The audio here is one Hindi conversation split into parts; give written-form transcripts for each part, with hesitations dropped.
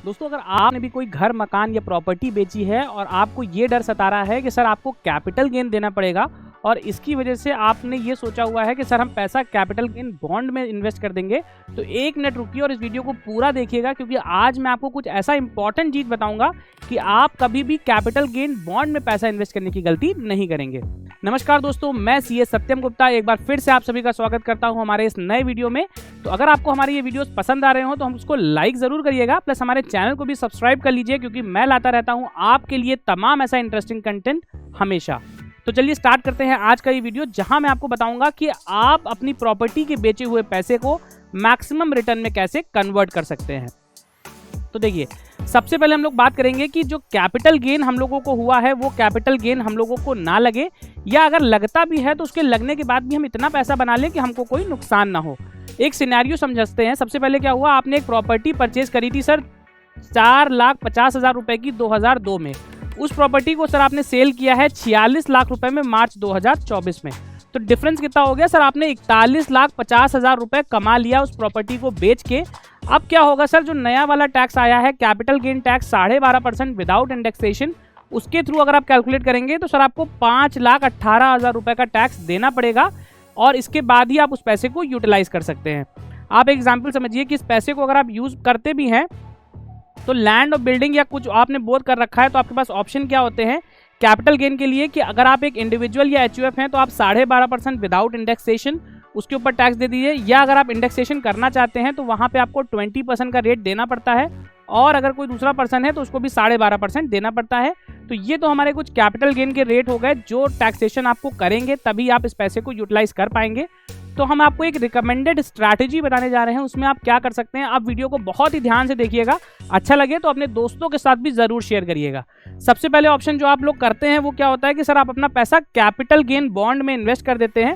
दोस्तों अगर आपने भी कोई घर, मकान या प्रॉपर्टी बेची है और आपको ये डर सता रहा है कि सर आपको कैपिटल गेन देना पड़ेगा और इसकी वजह से आपने ये सोचा हुआ है कि सर हम पैसा कैपिटल गेन बॉन्ड में इन्वेस्ट कर देंगे, तो एक मिनट रुकिए और इस वीडियो को पूरा देखिएगा, क्योंकि आज मैं आपको कुछ ऐसा इंपॉर्टेंट चीज़ बताऊंगा कि आप कभी भी कैपिटल गेन बॉन्ड में पैसा इन्वेस्ट करने की गलती नहीं करेंगे। नमस्कार दोस्तों, मैं सीए सत्यम गुप्ता एक बार फिर से आप सभी का स्वागत करता हूं हमारे इस नए वीडियो में। तो अगर आपको हमारे ये वीडियोस पसंद आ रहे हो तो हम उसको लाइक जरूर करिएगा, प्लस हमारे चैनल को भी सब्सक्राइब कर लीजिए, क्योंकि मैं लाता रहता हूं आपके लिए तमाम ऐसा इंटरेस्टिंग कंटेंट हमेशा। तो चलिए स्टार्ट करते हैं आज का ये वीडियो, जहां मैं आपको बताऊंगा कि आप अपनी प्रॉपर्टी के बेचे हुए पैसे को मैक्सिमम रिटर्न में कैसे कन्वर्ट कर सकते हैं। तो देखिए, सबसे पहले हम लोग बात करेंगे कि जो कैपिटल गेन हम लोगों को हुआ है वो कैपिटल गेन हम लोगों को ना लगे, या अगर लगता भी है तो उसके लगने के बाद भी हम इतना पैसा बना लें कि हमको कोई नुकसान ना हो। एक सिनेरियो समझते हैं। सबसे पहले क्या हुआ, आपने एक प्रॉपर्टी परचेज करी थी सर 4,50,000 रुपए की 2002 में। उस प्रॉपर्टी को सर आपने सेल किया है 46 लाख रुपए में मार्च 2024 में। तो डिफरेंस कितना हो गया सर, आपने 41,50,000 रुपए कमा लिया उस प्रॉपर्टी को बेच के। अब क्या होगा सर, जो नया वाला टैक्स आया है capital gain tax 12.5% without indexation, उसके थ्रू अगर आप कैलकुलेट करेंगे तो सर आपको 5,18,000 रुपए का टैक्स देना पड़ेगा, और इसके बाद ही आप उस पैसे को यूटिलाइज कर सकते हैं। आप एग्जाम्पल समझिए कि इस पैसे को अगर आप यूज करते भी हैं तो लैंड और बिल्डिंग या कुछ आपने बोथ कर रखा है, तो आपके पास ऑप्शन क्या होते हैं कैपिटल गेन के लिए, कि अगर आप एक इंडिविजुअल या एचयूएफ हैं तो आप 12.5% विदाउट इंडेक्सेशन उसके ऊपर टैक्स दे दीजिए, या अगर आप इंडेक्सेशन करना चाहते हैं तो वहां पे आपको 20% का रेट देना पड़ता है, और अगर कोई दूसरा पर्सन है तो उसको भी 12.5% देना पड़ता है। तो ये तो हमारे कुछ कैपिटल गेन के रेट हो गए जो टैक्सेशन आपको करेंगे तभी आप इस पैसे को यूटिलाइज कर पाएंगे। तो हम आपको एक रिकमेंडेड स्ट्रैटेजी बताने जा रहे हैं, उसमें आप क्या कर सकते हैं। आप वीडियो को बहुत ही ध्यान से देखिएगा, अच्छा लगे तो अपने दोस्तों के साथ भी जरूर शेयर करिएगा। सबसे पहले ऑप्शन जो आप लोग करते हैं वो क्या होता है कि सर आप अपना पैसा कैपिटल गेन बॉन्ड में इन्वेस्ट कर देते हैं।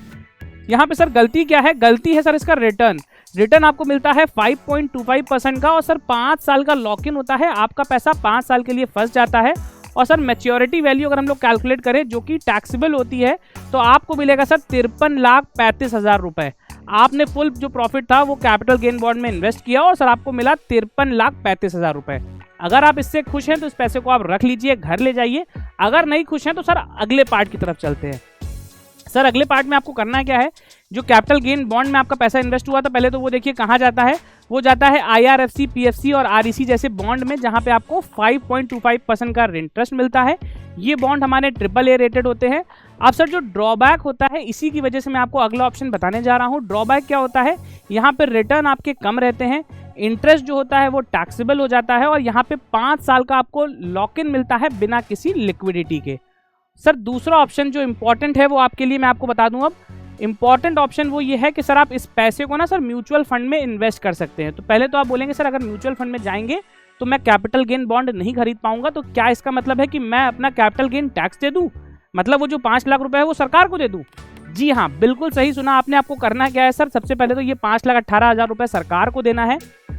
यहाँ पे सर गलती क्या है, गलती है सर इसका रिटर्न आपको मिलता है 5.25% का, और सर 5 साल का लॉक इन होता है, आपका पैसा 5 साल के लिए फंस जाता है। और सर मैच्योरिटी वैल्यू अगर हम लोग कैलकुलेट करें जो कि टैक्सेबल होती है, तो आपको मिलेगा सर 53,35,000 रुपए। आपने फुल जो प्रॉफिट था वो कैपिटल गेन बॉन्ड में इन्वेस्ट किया और सर आपको मिला 53,35,000 रुपए। अगर आप इससे खुश हैं तो इस पैसे को आप रख लीजिए, घर ले जाइए। अगर नहीं खुश हैं तो सर अगले पार्ट की तरफ चलते हैं। सर अगले पार्ट में आपको करना क्या है, जो कैपिटल गेन बॉन्ड में आपका पैसा इन्वेस्ट हुआ था पहले तो वो देखिए कहाँ जाता है, वो जाता है IRFC, PFC और REC जैसे बॉन्ड में, जहां पे आपको 5.25% का इंटरेस्ट मिलता है। ये बॉन्ड हमारे AAA रेटेड होते हैं। अब सर जो ड्रॉबैक होता है, इसी की वजह से मैं आपको अगला ऑप्शन बताने जा रहा हूँ। ड्रॉबैक क्या होता है, यहाँ पे रिटर्न आपके कम रहते हैं, इंटरेस्ट जो होता है वो टैक्सेबल हो जाता है, और यहाँ पे 5 साल का आपको लॉक इन मिलता है बिना किसी लिक्विडिटी के। सर दूसरा ऑप्शन जो इंपॉर्टेंट है वो आपके लिए मैं आपको बता दूं। अब इंपॉर्टेंट ऑप्शन वो ये है कि सर आप इस पैसे को ना सर म्यूचुअल फंड में इन्वेस्ट कर सकते हैं। तो पहले तो आप बोलेंगे सर अगर म्यूचुअल फंड में जाएंगे तो मैं कैपिटल गेन बॉन्ड नहीं खरीद पाऊंगा, तो क्या इसका मतलब है कि मैं अपना कैपिटल गेन टैक्स दे दूं, मतलब वो जो 5 लाख रुपए है वो सरकार को दे दूं? जी हाँ, बिल्कुल सही सुना आपने। आपको करना क्या है सर, सबसे पहले तो ये 5,18,000 रुपए सरकार को देना है।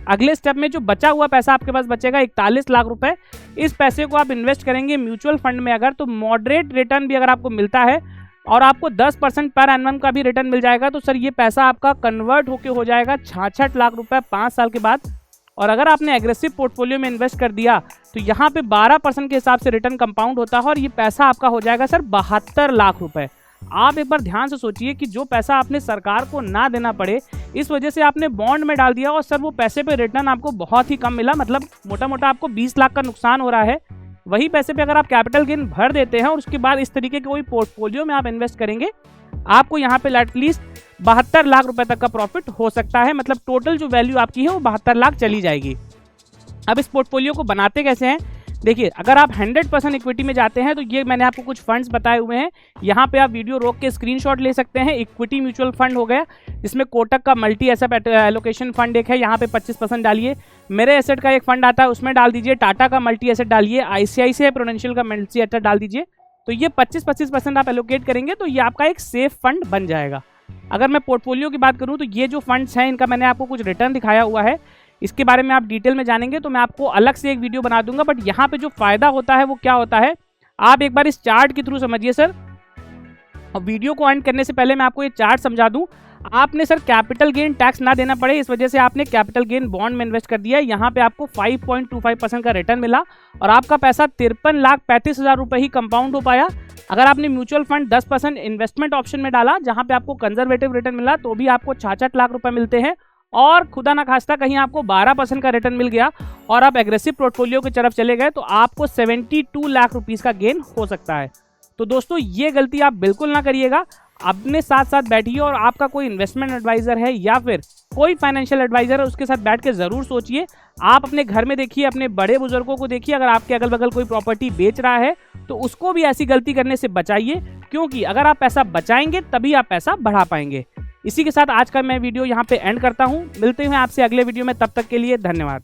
अगले स्टेप में जो बचा हुआ पैसा आपके पास बचेगा 41 लाख रुपए, इस पैसे को आप इन्वेस्ट करेंगे म्यूचुअल फंड में। अगर तो मॉडरेट रिटर्न भी अगर आपको मिलता है और आपको 10% पर एनम का भी रिटर्न मिल जाएगा, तो सर ये पैसा आपका कन्वर्ट होकर हो जाएगा 66 लाख रुपए 5 साल के बाद। और अगर आपने एग्रेसिव पोर्टफोलियो में इन्वेस्ट कर दिया तो यहाँ पे 12% के हिसाब से रिटर्न कंपाउंड होता है, और ये पैसा आपका हो जाएगा सर 72 लाख रुपए। आप एक बार ध्यान से सोचिए कि जो पैसा आपने सरकार को ना देना पड़े, इस वजह से आपने बॉन्ड में डाल दिया और सर वो पैसे पे रिटर्न आपको बहुत ही कम मिला, मतलब मोटा मोटा आपको 20 लाख का नुकसान हो रहा है। वही पैसे पे अगर आप कैपिटल गेन भर देते हैं और उसके बाद इस तरीके के कोई पोर्टफोलियो में आप इन्वेस्ट करेंगे, आपको यहाँ पे एटलीस्ट 72 लाख रुपए तक का प्रॉफिट हो सकता है। मतलब टोटल जो वैल्यू आपकी है वो 72 लाख चली जाएगी। अब इस पोर्टफोलियो को बनाते कैसे हैं, देखिए अगर आप 100% इक्विटी में जाते हैं तो ये मैंने आपको कुछ फंड्स बताए हुए हैं, यहाँ पे आप वीडियो रोक के स्क्रीनशॉट ले सकते हैं। इक्विटी म्यूचुअल फंड हो गया, जिसमें कोटक का मल्टी एसेट एलोकेशन फंड एक है, यहाँ पे 25% डालिए। मेरे एसेट का एक फंड आता है उसमें डाल दीजिए, टाटा का मल्टी एसेट डालिए, ICICI प्रूडेंशियल का मल्टी एसेट डाल दीजिए। तो ये 25% आप एलोकेट करेंगे तो ये आपका एक सेफ फंड बन जाएगा। अगर मैं पोर्टफोलियो की बात करूँ तो ये जो फंड्स हैं इनका मैंने आपको कुछ रिटर्न दिखाया हुआ है, इसके बारे में आप डिटेल में जानेंगे तो मैं आपको अलग से एक वीडियो बना दूंगा। बट यहाँ पे जो फायदा होता है वो क्या होता है, आप एक बार इस चार्ट के थ्रू समझिए सर। और वीडियो को एंड करने से पहले मैं आपको ये चार्ट समझा दूं। आपने सर कैपिटल गेन टैक्स ना देना पड़े, इस वजह से आपने कैपिटल गेन बॉन्ड में इन्वेस्ट कर दिया है। यहाँ पे आपको 5.25% का रिटर्न मिला और आपका पैसा 53,35,000 रुपए ही कंपाउंड हो पाया। अगर आपने म्यूचुअल फंड 10% इन्वेस्टमेंट ऑप्शन में डाला, जहां पे आपको कंजर्वेटिव रिटर्न मिला, तो भी आपको 66 लाख रुपए मिलते हैं। और खुदा ना खास्ता कहीं आपको 12% का रिटर्न मिल गया और आप एग्रेसिव पोर्टफोलियो की तरफ चले गए, तो आपको 72 लाख रुपीस का गेन हो सकता है। तो दोस्तों ये गलती आप बिल्कुल ना करिएगा। अपने साथ साथ बैठिए और आपका कोई इन्वेस्टमेंट एडवाइजर है या फिर कोई फाइनेंशियल एडवाइजर है, उसके साथ बैठ के जरूर सोचिए। आप अपने घर में देखिए, अपने बड़े बुजुर्गों को देखिए, अगर आपके अगल बगल कोई प्रॉपर्टी बेच रहा है तो उसको भी ऐसी गलती करने से बचाइए, क्योंकि अगर आप पैसा बचाएंगे तभी आप पैसा बढ़ा पाएंगे। इसी के साथ आज का मैं वीडियो यहाँ पे एंड करता हूँ। मिलते हैं आपसे अगले वीडियो में, तब तक के लिए धन्यवाद।